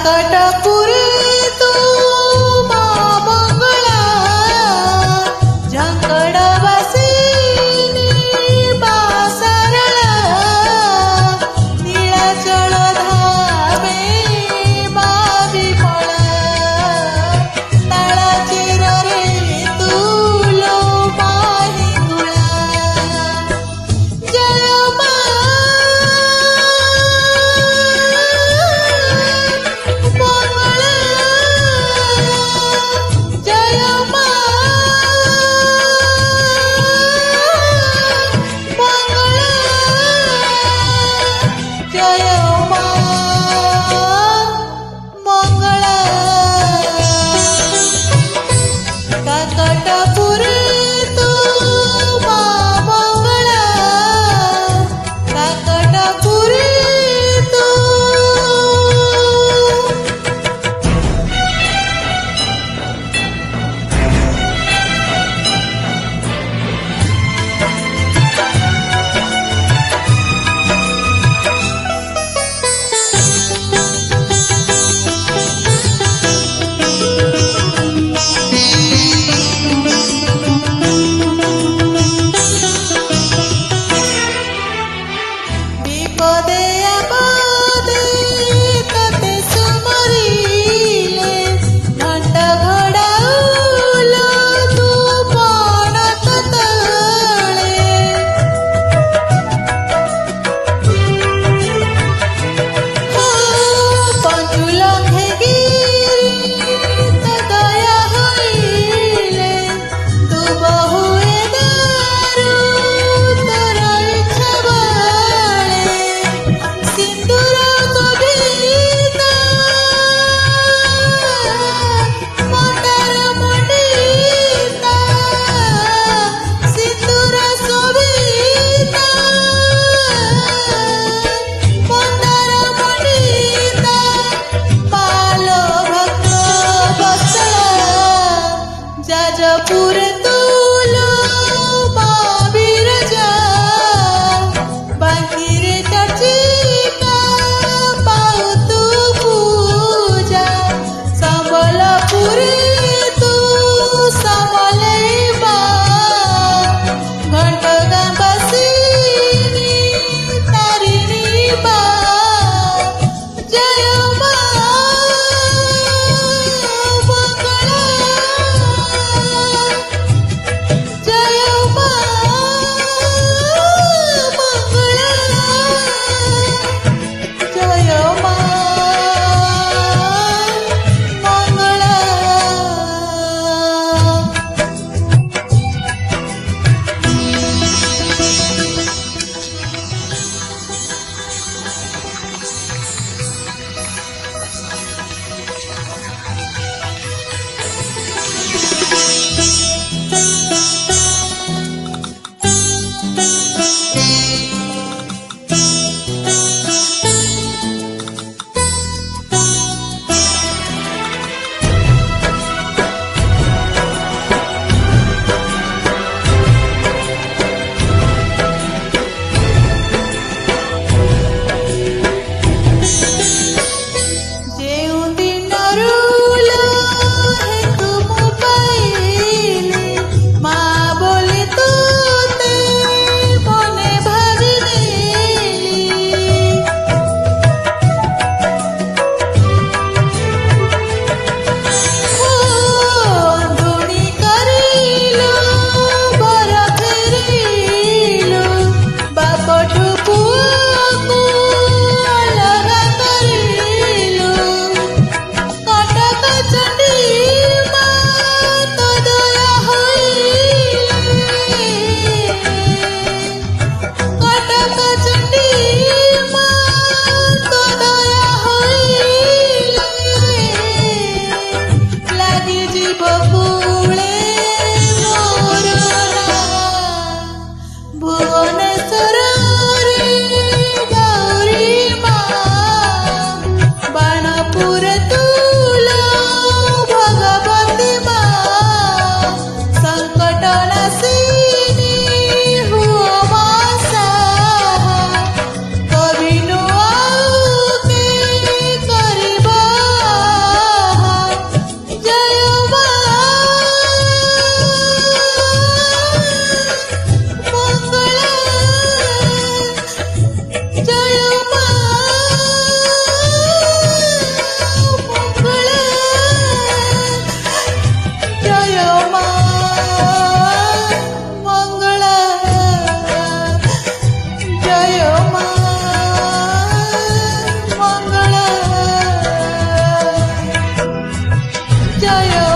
काकटपुरी तू मा मंगला झंकडवासिनी मा सरला नीलाचल धामे मा विमला ताळाचेर रे तुलो मा हिंगुळा जय मा मंगला जय मा मंगला जय मा मंगला काकटपुरी तू मा मंगला काकटपुरी तू विपदे आपदे तते सुमरिले घंटा घोडाउल तू पणत तळे पंचुल घेगिरी तो दया होइले तू बहुए दारू तोर इच्छा बळे सिंदूर कविता मंदार मंडिता सिंदूर कविता मंदार मंडिता पालो भक्त बसला जाजपुर तुलो मा बिरजा बांकिरे चर्चिका पाऊ तू पूजा संबलपुरी तू समलेबा घंटगा बसिनी तारिणी बा जय मा मंगला जय मा मंगला जय मा मंगला ଯେଉଁ ଦିନରୁ ଲୋ ହେତୁ ମୁଁ ପାଇଲି ମା ବୋଲି ତୋତେ ମନେ ଭାବିନେଲି ଅଣ୍ଡୁଣି କରିଲୁ ବର ଫେରିଲୁ ବାପଠୁ ପୁଅକୁ ଅଲଗା କରିଲୁ କଟକ ଚଣ୍ଡୀ ମା ତୋ ଦୟା ହୋଇଲେ କଟକ ଚଣ୍ଡୀ ମା ତୋ ଦୟା ହୋଇଲେ ଲାଗିଯିବ କୂଳେ ମୋର ନାଁ ଭୁବନେଶ୍ୱରରେ ଗୌରୀ ମା ବାଣପୁର ତୁଲୋ ଭଗବତୀ ମା ସଂକଟ ନାଶିନୀ ହୁଅ ମା ସାହା କବି ନୁ ଆଉ କେ କରିବ জয়